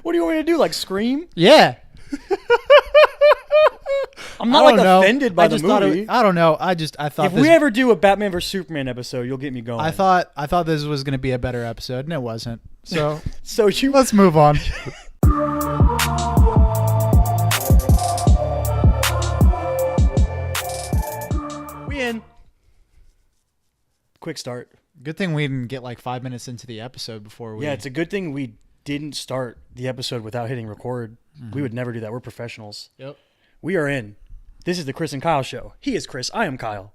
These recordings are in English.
What do you want me to do? Like scream? Yeah. I'm not like offended by the movie. I don't know. I thought if we ever do a Batman vs Superman episode, you'll get me going. I thought this was going to be a better episode, and it wasn't. So let's move on. We in. Quick start. Good thing we didn't get like 5 minutes into the episode before we. Yeah, it's a good thing we didn't start the episode without hitting record. Mm-hmm. We would never do that. We're professionals. Yep. We are in. This is the Chris and Kyle show. He is Chris. I am Kyle.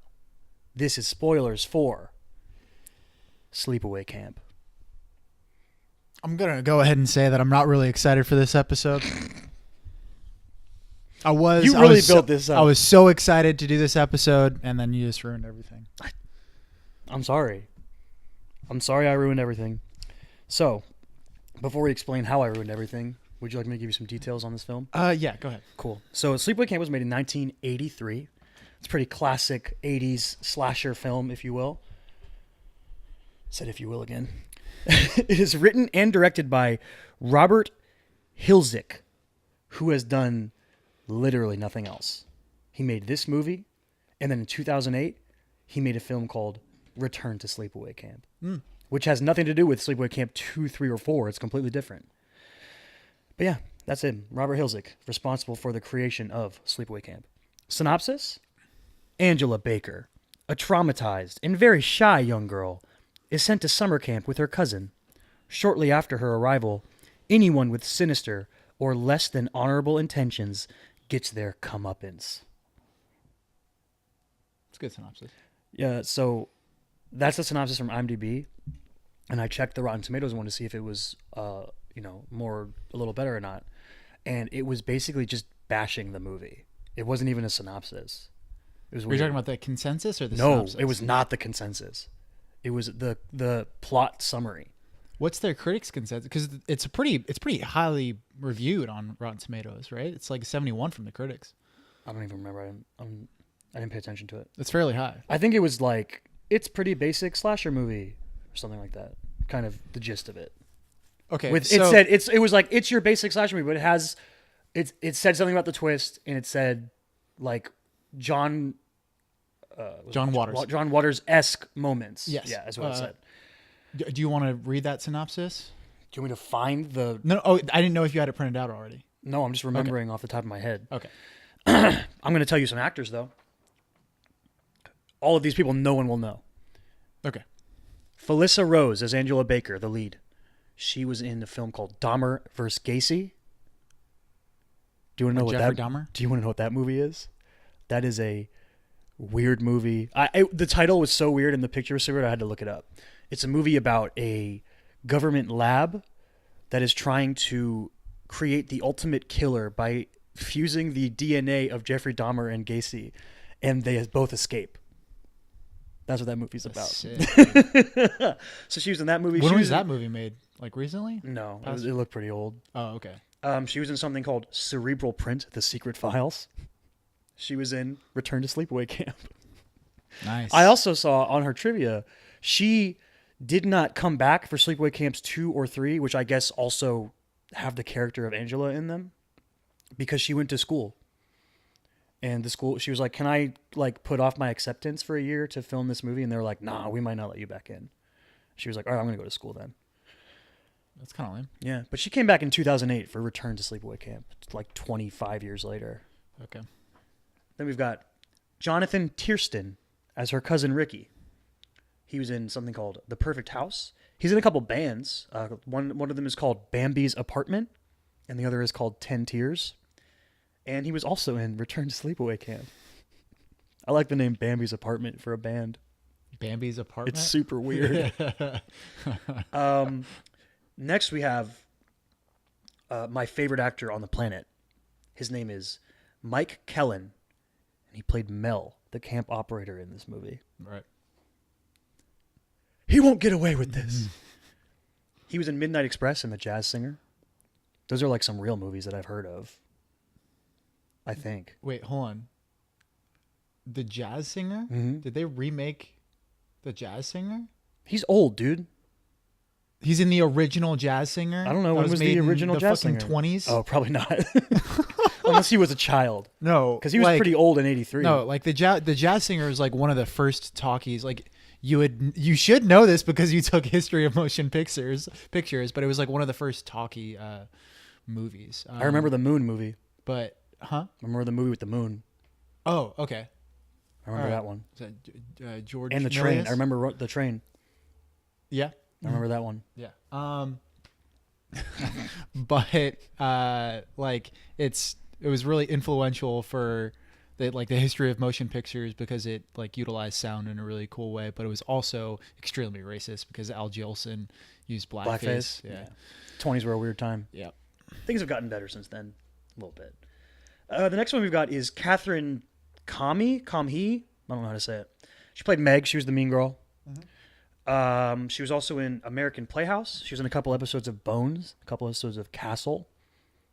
This is spoilers for Sleepaway Camp. I'm going to go ahead and say that I'm not really excited for this episode. You really built this up. I was so excited to do this episode, and then you just ruined everything. I'm sorry. I ruined everything. So, before we explain how I ruined everything, would you like me to give you some details on this film? Yeah, go ahead. Cool. So, Sleepaway Camp was made in 1983. It's a pretty classic 80s slasher film, if you will. Said if you will again. It is written and directed by Robert Hiltzik, who has done literally nothing else. He made this movie, and then in 2008, he made a film called Return to Sleepaway Camp, which has nothing to do with Sleepaway Camp 2, 3, or 4. It's completely different. But yeah, that's him. Robert Hiltzik, responsible for the creation of Sleepaway Camp. Synopsis? Angela Baker, a traumatized and very shy young girl, is sent to summer camp with her cousin. Shortly after her arrival, anyone with sinister or less than honorable intentions gets their comeuppance. It's a good synopsis. Yeah, so that's the synopsis from IMDb, and I checked the Rotten Tomatoes one to see if it was, a little better or not, and it was basically just bashing the movie. It wasn't even a synopsis. It was. Were you talking about the consensus or the No, synopsis? it was not the consensus. It was the plot summary. I What's their critics' consensus? Because it's pretty highly reviewed on Rotten Tomatoes, right? It's like 71 from the critics. don't even remember. I didn't pay attention to it. It's fairly high. I think it was like it's pretty basic slasher movie or something like that. Kind of the gist of it. Okay. It was like it's your basic slasher movie, but it said something about the twist, and it said like John Waters-esque moments. Yes. Yeah, that's what it said. Do you want to read that synopsis? Do you want me to find the... No. Oh, I didn't know if you had it printed out already. No, I'm just remembering off the top of my head. Okay. I'm going to tell you some actors, though. All of these people no one will know. Okay. Felissa Rose as Angela Baker, the lead. She was in a film called Dahmer vs. Gacy. Do you want to know Jeffrey Dahmer? Do you want to know what that movie is? That is a weird movie. The title was so weird and the picture was so weird I had to look it up. It's a movie about a government lab that is trying to create the ultimate killer by fusing the DNA of Jeffrey Dahmer and Gacy, and they both escape. That's what that movie's about. So she was in that movie. When was that movie made? Like recently? No, it looked pretty old. Oh, okay. She was in something called Cerebral Print: The Secret Files. She was in Return to Sleepaway Camp. Nice. I also saw on her trivia, she did not come back for Sleepaway Camps 2 or 3, which I guess also have the character of Angela in them, because she went to school. And the school, she was like, can I like put off my acceptance for a year to film this movie? And they were like, nah, we might not let you back in. She was like, all right, I'm going to go to school then. That's kind of lame. Yeah, but she came back in 2008 for Return to Sleepaway Camp, like 25 years later. Okay. Then we've got Jonathan Tiersten as her cousin Ricky. He was in something called The Perfect House. He's in a couple bands. One of them is called Bambi's Apartment, and the other is called 10 Tears. And he was also in Return to Sleepaway Camp. I like the name Bambi's Apartment for a band. Bambi's Apartment? It's super weird. Next we have my favorite actor on the planet. His name is Mike Kellen, and he played Mel, the camp operator in this movie. Right. He won't get away with this. He was in Midnight Express and The Jazz Singer. Those are like some real movies that I've heard of. I think. Wait, hold on. The Jazz Singer? Mm-hmm. Did they remake The Jazz Singer? He's old, dude. He's in the original Jazz Singer. I don't know, when was the made in original the Jazz fucking Singer? 20s. Oh, probably not. Unless he was a child. No, Because he was like, pretty old in 83. No, like the Jazz Singer is like one of the first talkies. Like you should know this because you took history of motion pictures, but it was like one of the first talkie movies. I remember the Moon movie. But I remember the movie with the moon. Oh, okay. I remember that one. Is that, George And the train. Milius? I remember the train. Yeah. I remember that one. Yeah. But like it was really influential for the history of motion pictures because it like utilized sound in a really cool way, but it was also extremely racist because Al Jolson used blackface. Yeah. 20s were a weird time. Yeah. Things have gotten better since then, a little bit. The next one we've got is Catherine Kamhi. I don't know how to say it. She played Meg. She was the mean girl. She was also in American Playhouse. She was in a couple episodes of Bones, a couple episodes of Castle.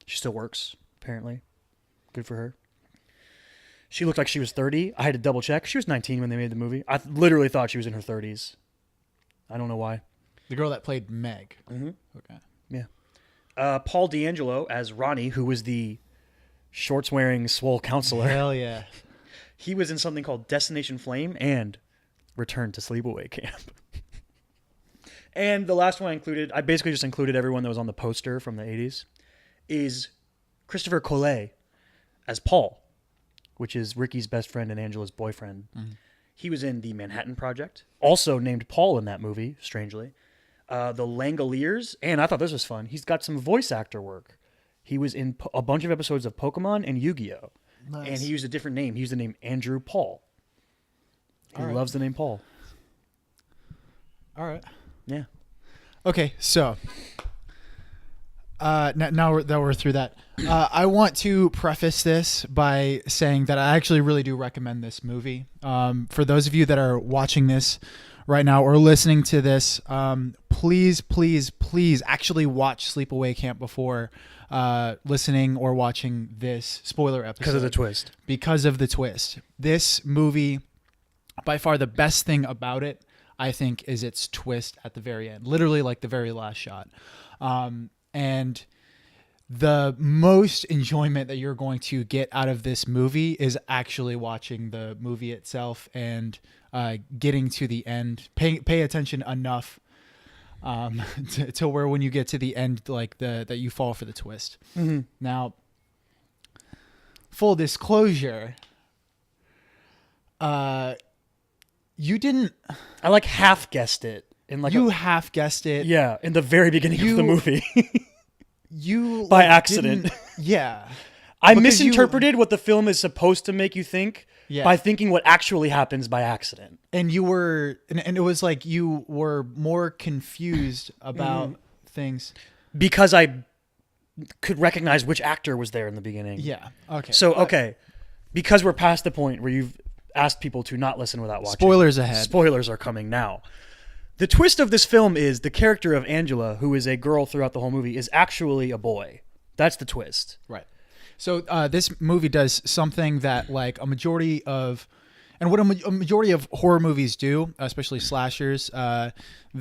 She still works, apparently. Good for her. She looked like she was 30. I had to double check. She was 19 when they made the movie. I literally thought she was in her 30s. I don't know why. The girl that played Meg. Mm-hmm. Okay. Yeah. Paul D'Angelo as Ronnie, who was the shorts-wearing swole counselor. Hell yeah. He was in something called Destination Flame and Return to Sleepaway Camp. And the last one I basically just included everyone that was on the poster from the 80s, is Christopher Collet as Paul, which is Ricky's best friend and Angela's boyfriend. Mm-hmm. He was in The Manhattan Project, also named Paul in that movie, strangely. The Langoliers, and I thought this was fun. He's got some voice actor work. He was in a bunch of episodes of Pokemon and Yu-Gi-Oh! Nice. And he used a different name. He used the name Andrew Paul. He loves the name Paul. All right. Yeah. Okay, so now that we're through that, I want to preface this by saying that I actually really do recommend this movie. For those of you that are watching this right now or listening to this, please actually watch Sleepaway Camp before listening or watching this spoiler episode. Because of the twist. Because of the twist. This movie, by far the best thing about it, I think, is its twist at the very end. Literally like the very last shot. And the most enjoyment that you're going to get out of this movie is actually watching the movie itself and getting to the end. Pay attention enough to where when you get to the end, like that you fall for the twist. Mm-hmm. Now, full disclosure, you didn't. I like half guessed it. Half guessed it. Yeah, in the very beginning of the movie. By accident. Yeah. I misinterpreted what the film is supposed to make you think by thinking what actually happens by accident. And you were, and it was like you were more confused about things. Because I could recognize which actor was there in the beginning. Yeah. Okay. So, okay. Because we're past the point where you've asked people to not listen without watching. Spoilers ahead. Spoilers are coming now. The twist of this film is the character of Angela, who is a girl throughout the whole movie, is actually a boy. That's the twist. Right. So this movie does something that like a majority of, and what a majority of horror movies do, especially slashers, a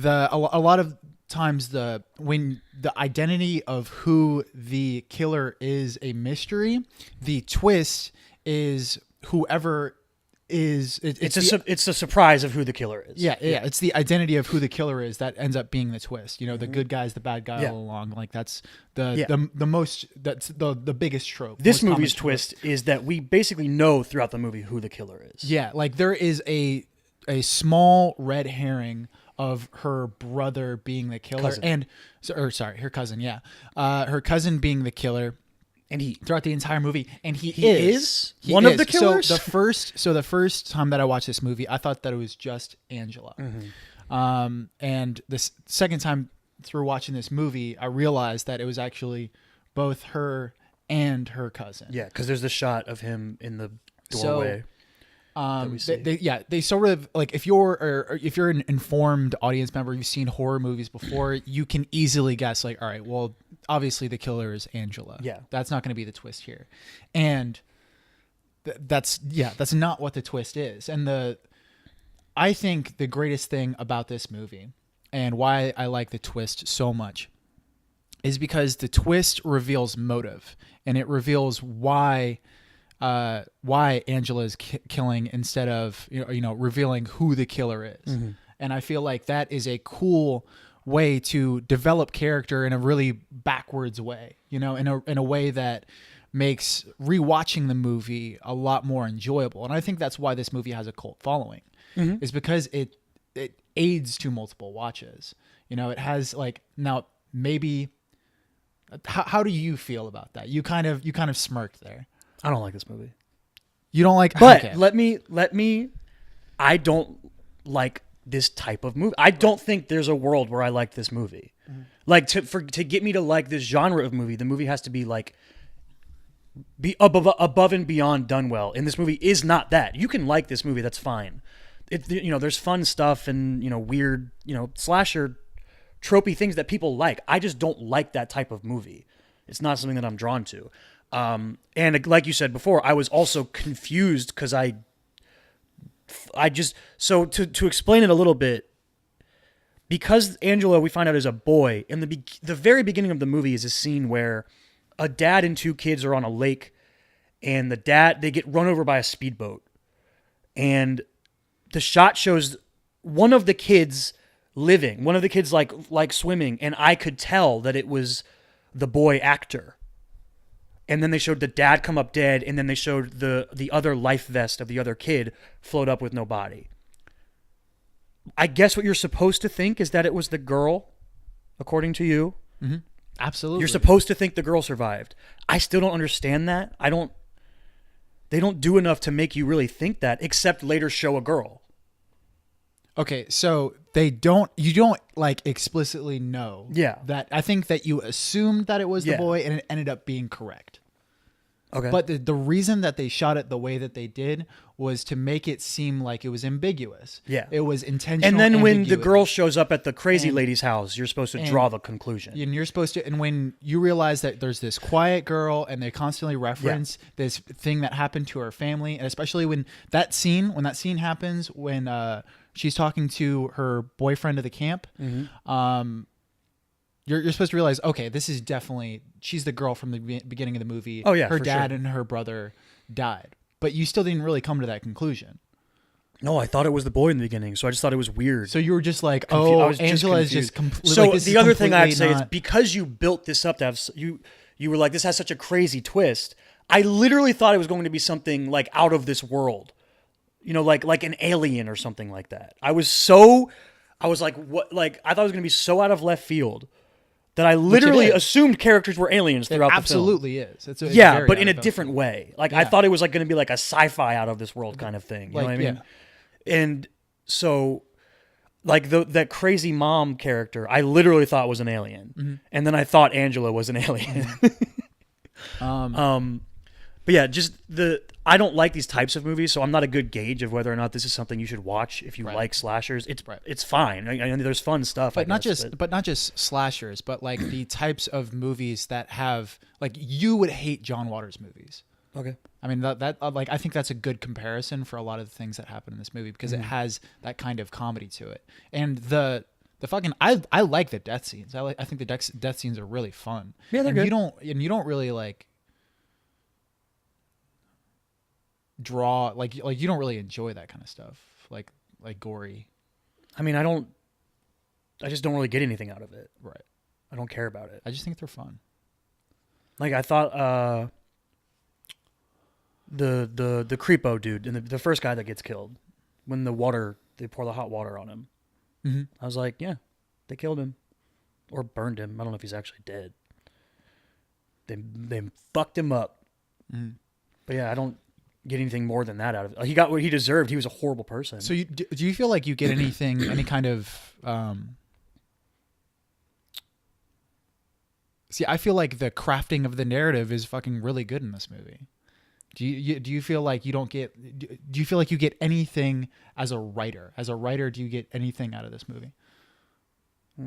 lot of times when the identity of who the killer is a mystery, the twist is whoever is it's a surprise of who the killer is. Yeah. It's the identity of who the killer is that ends up being the twist. You know, the good guy's the bad guy all along. Like that's the biggest trope. This movie's twist is that we basically know throughout the movie who the killer is. Yeah, like there is a small red herring of her brother being the killer, her cousin. Yeah, her cousin being the killer. And he throughout the entire movie, and he is one of the killers. So the first time that I watched this movie, I thought that it was just Angela. Mm-hmm. And the second time through watching this movie, I realized that it was actually both her and her cousin. Yeah, because there's the shot of him in the doorway. They sort of like if you're an informed audience member, you've seen horror movies before, you can easily guess like, all right, well, obviously the killer is Angela. Yeah, that's not going to be the twist here, and that's not what the twist is. And I think the greatest thing about this movie and why I like the twist so much is because the twist reveals motive, and it reveals why Angela is killing instead of revealing who the killer is. Mm-hmm. And I feel like that is a cool way to develop character in a really backwards way, in a way that makes rewatching the movie a lot more enjoyable. And I think that's why this movie has a cult following, is because it aids to multiple watches. It has now maybe. How do you feel about that? You kind of smirked there. I don't like this movie. You don't like, but okay. let me. I don't like this type of movie. I don't think there's a world where I like this movie. Mm-hmm. Like to get me to like this genre of movie, the movie has to be be above and beyond done well. And this movie is not that. You can like this movie, that's fine. There's fun stuff and weird slasher tropey things that people like. I just don't like that type of movie. It's not something that I'm drawn to. And like you said before, I was also confused because to explain it a little bit, because Angela, we find out, is a boy, in the very beginning of the movie is a scene where a dad and two kids are on a lake, and they get run over by a speedboat, and the shot shows one of the kids living, one of the kids like swimming, and I could tell that it was the boy actor. And then they showed the dad come up dead, and then they showed the other life vest of the other kid float up with no body. I guess what you're supposed to think is that it was the girl, according to you. Mm-hmm. Absolutely. You're supposed to think the girl survived. I still don't understand that. They don't do enough to make you really think that, except later show a girl. Okay, so you don't explicitly know. Yeah. That I think that you assumed that it was the boy, and it ended up being correct. Okay. But the reason that they shot it the way that they did was to make it seem like it was ambiguous. Yeah. It was intentional. And then when the ambiguity. girl shows up at the crazy lady's house, you're supposed to draw the conclusion. And you're supposed to, and when you realize that there's this quiet girl, and they constantly reference this thing that happened to her family, and especially when that scene happens, when she's talking to her boyfriend at the camp, you're supposed to realize, okay, this is definitely, she's the girl from the beginning of the movie. Oh, yeah, her for dad sure. and her brother died, but you still didn't really come to that conclusion. No, I thought it was the boy in the beginning, so I just thought it was weird. So you were just like, Angela is just completely. So the other thing I have to say is, because you built this up to have you were like, this has such a crazy twist. I literally thought it was going to be something like out of this world, like an alien or something like that. I was like, what? Like, I thought it was going to be so out of left field that I literally assumed characters were aliens throughout the film. Absolutely is. It's but in a different way. Like, I thought it was like going to be like a sci-fi out of this world kind of thing. You know what I mean? Yeah. And so, like, that crazy mom character, I literally thought was an alien. Mm-hmm. And then I thought Angela was an alien. But yeah, I don't like these types of movies, so I'm not a good gauge of whether or not this is something you should watch if you like slashers. It's fine. I mean, there's fun stuff, but not just slashers, but like the types of movies that have, like, you would hate John Waters movies. Okay. I mean, that I think that's a good comparison for a lot of the things that happen in this movie, because it has that kind of comedy to it. And the fucking, I like the death scenes. I think the death scenes are really fun. Yeah, they're good. You don't really like draw, like you don't really enjoy that kind of stuff, like gory. I mean, I just don't really get anything out of it. Right. I don't care about it. I just think they're fun. Like, I thought the creepo dude and the first guy that gets killed, when they pour the hot water on him. Mm-hmm. I was like, yeah, they killed him or burned him. I don't know if he's actually dead. They fucked him up. Mm-hmm. But yeah, I don't get anything more than that out of it. He got what he deserved. He was a horrible person. So do you feel like you get anything, any kind of see, I feel like the crafting of the narrative is fucking really good in this movie. Do you feel like you don't get, do you feel like you get anything as a writer? As a writer, do you get anything out of this movie? I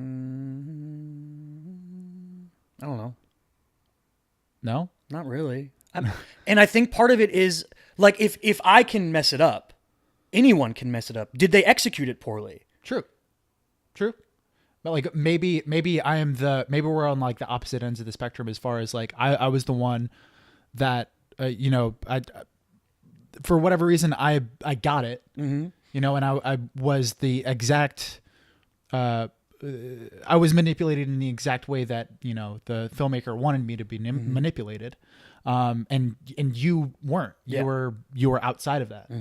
don't know. No? Not really. And I think part of it is, like, if I can mess it up, anyone can mess it up. Did they execute it poorly? True. But like maybe maybe we're on like the opposite ends of the spectrum as far as like I was the one that I for whatever reason I got it, and I was the exact I was manipulated in the exact way that the filmmaker wanted me to be manipulated, and you weren't. You were outside of that.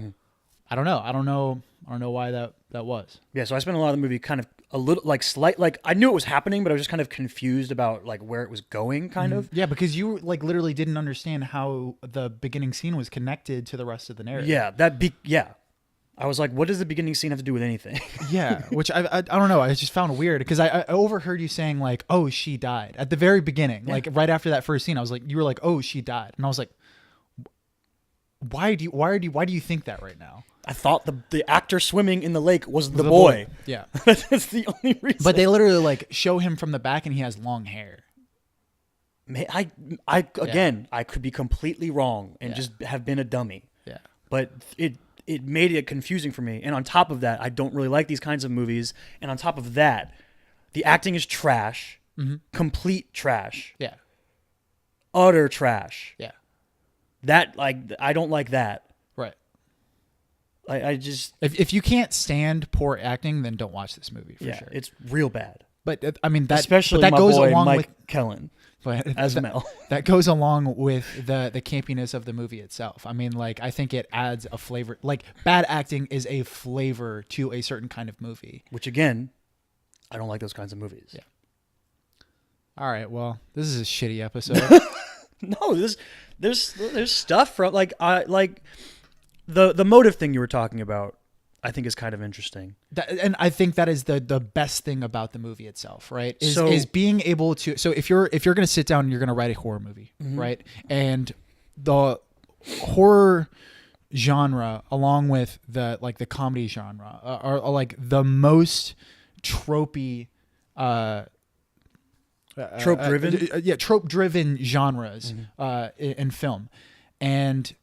I don't know why that was. Yeah, so I spent a lot of the movie kind of a little like I knew it was happening, but I was just kind of confused about like where it was going, kind of. Yeah, because you like literally didn't understand how the beginning scene was connected to the rest of the narrative. Yeah, I was like, what does the beginning scene have to do with anything? Yeah, which I don't know. I just found weird because I overheard you saying like, "Oh, she died" at the very beginning, like right after that first scene. I was like, you were like, "Oh, she died," and I was like, why do you think that right now? I thought the actor swimming in the lake was the boy. Yeah. That's the only reason. But they literally like show him from the back and he has long hair. I could be completely wrong and just have been a dummy. Yeah. But it made it confusing for me. And on top of that, I don't really like these kinds of movies. And on top of that, the acting is trash. Complete trash. Yeah. Utter trash. Yeah. That I don't like that. Right. I just if you can't stand poor acting, then don't watch this movie for sure. It's real bad. But I mean that especially that my goes boy along Mike with Kellen as Mel. That goes along with the campiness of the movie itself. I mean, like I think it adds a flavor. Like bad acting is a flavor to a certain kind of movie. Which again, I don't like those kinds of movies. Yeah. All right. Well, this is a shitty episode. No, there's stuff from the motive thing you were talking about. I think is kind of interesting. And I think that is the best thing about the movie itself, right? Is being able to. So if you're going to sit down and you're going to write a horror movie, right? And the horror genre, along with the comedy genre, are like the most tropey. Trope-driven genres in film. And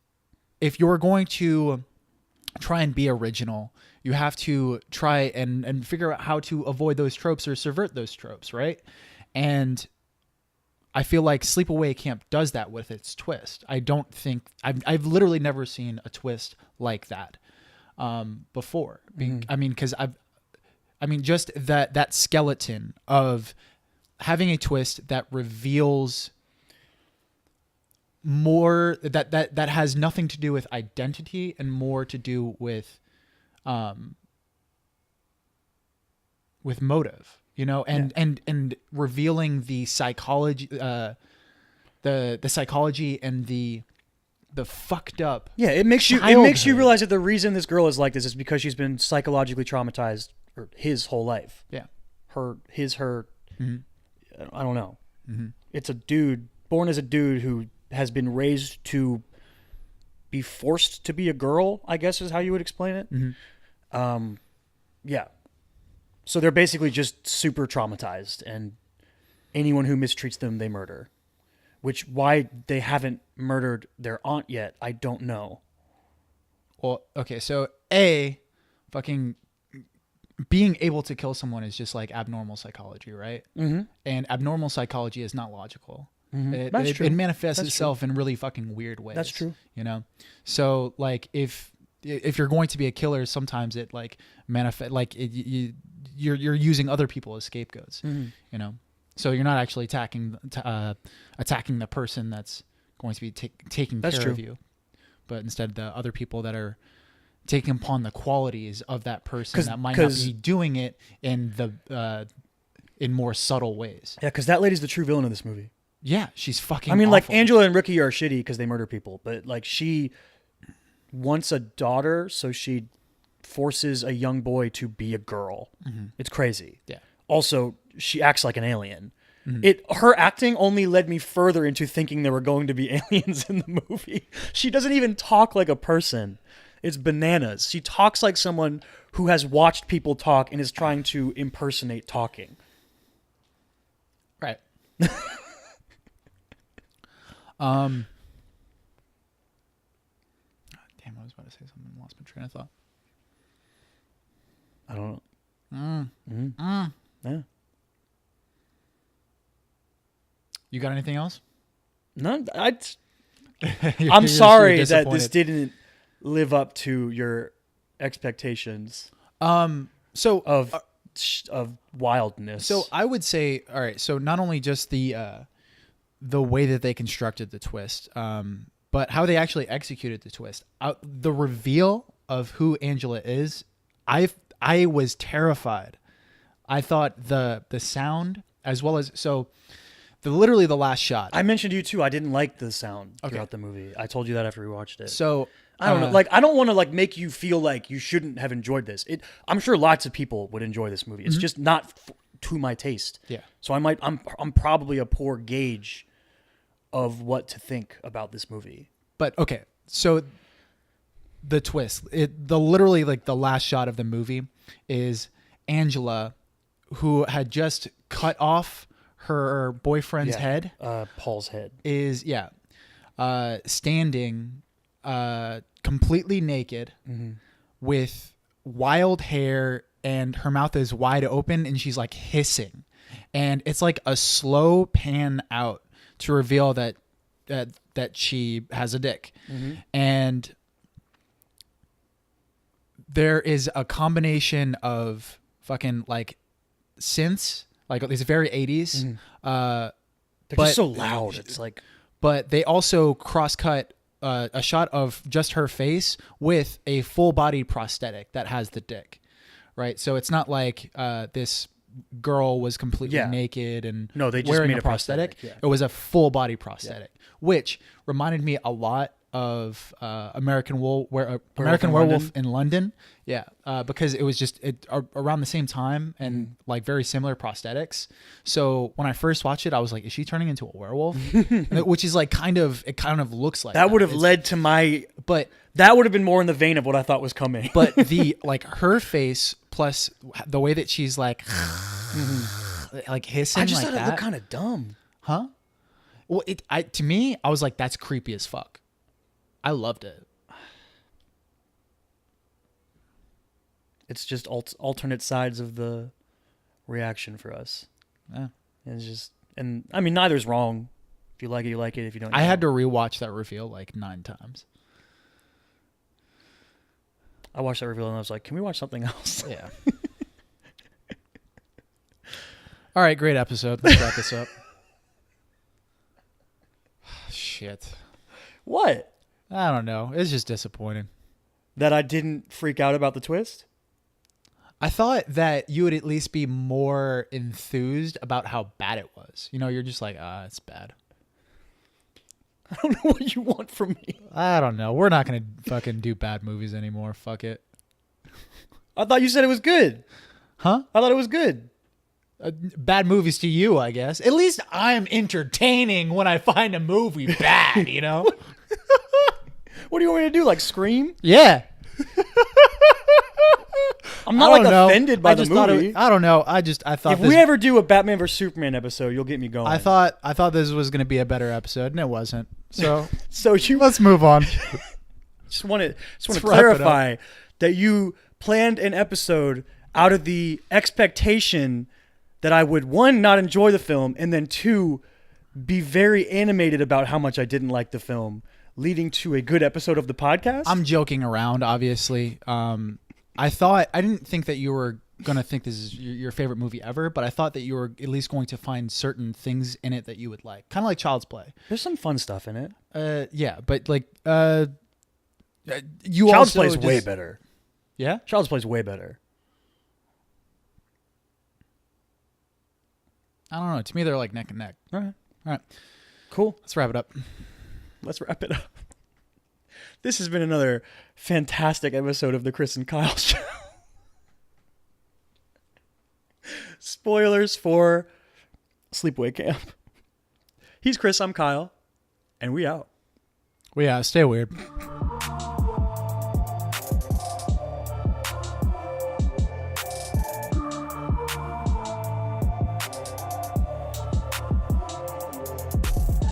if you're going to try and be original, you have to try and figure out how to avoid those tropes or subvert those tropes, right? And I feel like Sleepaway Camp does that with its twist. I don't think I've literally never seen a twist like that before. I mean, because just that skeleton of having a twist that reveals more that has nothing to do with identity and more to do with motive, and revealing the psychology, the psychology and the fucked up. Yeah, it makes you realize that the reason this girl is like this is because she's been psychologically traumatized his whole life. Yeah, her. Mm-hmm. I don't know. Mm-hmm. It's a dude born as a dude who has been raised to be forced to be a girl, I guess is how you would explain it. Mm-hmm. Yeah. So they're basically just super traumatized, and anyone who mistreats them, they murder. Why they haven't murdered their aunt yet, I don't know. Well, okay, so fucking being able to kill someone is just like abnormal psychology, right? Mm-hmm. And abnormal psychology is not logical. Mm-hmm. It manifests itself in really fucking weird ways. That's true. So like if you're going to be a killer, sometimes it like manifest like you're using other people as scapegoats. Mm-hmm. So you're not actually attacking the person that's going to be taking care of you, but instead the other people that are taking upon the qualities of that person that might not be doing it in more subtle ways. Yeah, because that lady's the true villain of this movie. Yeah, she's fucking. I mean, awful. like Angela and Ricky are shitty because they murder people, but like she wants a daughter, so she forces a young boy to be a girl. Mm-hmm. It's crazy. Yeah. Also, she acts like an alien. Mm-hmm. Her acting only led me further into thinking there were going to be aliens in the movie. She doesn't even talk like a person. It's bananas. She talks like someone who has watched people talk and is trying to impersonate talking. Right. Damn, I was about to say something and lost my train of thought. I don't know. Yeah. You got anything else? No, You're I'm sorry that this disappointed. didn't live up to your expectations So of wildness. So I would say, all right. So not only just the way that they constructed the twist, but how they actually executed the twist. The reveal of who Angela is, I was terrified. I thought the sound as well as literally the last shot. I mentioned to you too. I didn't like the sound throughout the movie. I told you that after we watched it. So I don't know. Like, I don't want to like make you feel like you shouldn't have enjoyed this. I'm sure lots of people would enjoy this movie. It's just not to my taste. Yeah. So I'm probably a poor gauge of what to think about this movie. But okay, so the twist, literally like the last shot of the movie is Angela, who had just cut off her boyfriend's head, Paul's head, is standing completely naked with wild hair, and her mouth is wide open, and she's like hissing, and it's like a slow pan out to reveal that she has a dick, and there is a combination of fucking like synths, like these very 80s. They're just so loud. It's like, but they also cross-cut a shot of just her face with a full-body prosthetic that has the dick, right? So it's not like this girl was completely naked and no, they just wearing made a prosthetic. Yeah. It was a full-body prosthetic, which reminded me a lot of American Werewolf in London. Yeah, because it was just around the same time and like very similar prosthetics. So when I first watched it, I was like, "Is she turning into a werewolf?" Which is like it kind of looks like that would have led to but that would have been more in the vein of what I thought was coming. But the like her face plus the way that she's like like hissing, I just like thought that. it looked kind of dumb. Huh? Well, to me, I was like, that's creepy as fuck. I loved it. It's just alternate sides of the reaction for us. Yeah. It's just, and I mean, neither's wrong. If you like it, you like it. If you don't, I had to rewatch that reveal like 9 times. I watched that reveal and I was like, can we watch something else? Yeah. All right, great episode. Let's wrap this up. Shit. What? I don't know. It's just disappointing. That I didn't freak out about the twist? I thought that you would at least be more enthused about how bad it was. You know, you're just like, it's bad. I don't know what you want from me. I don't know. We're not going to fucking do bad movies anymore. Fuck it. I thought you said it was good. Huh? I thought it was good. Bad movies to you, I guess. At least I'm entertaining when I find a movie bad, you know? What do you want me to do? Like scream? Yeah. I'm not like offended by the movie. I don't know. I thought if we ever do a Batman vs Superman episode, you'll get me going. I thought this was going to be a better episode, and it wasn't. So you let's move on. just want to clarify that you planned an episode out of the expectation that I would, 1, not enjoy the film, and then 2, be very animated about how much I didn't like the film, leading to a good episode of the podcast. I'm joking around, obviously. I didn't think that you were going to think this is your favorite movie ever, but I thought that you were at least going to find certain things in it that you would like. Kind of like Child's Play. There's some fun stuff in it. Yeah, but like Child's Play is way better. Yeah? Child's Play is way better. I don't know. To me, they're like neck and neck. All right. Cool. Let's wrap it up. Let's wrap it up. This has been another fantastic episode of the Chris and Kyle Show. Spoilers for Sleepaway Camp. He's Chris, I'm Kyle, and we out. Stay weird.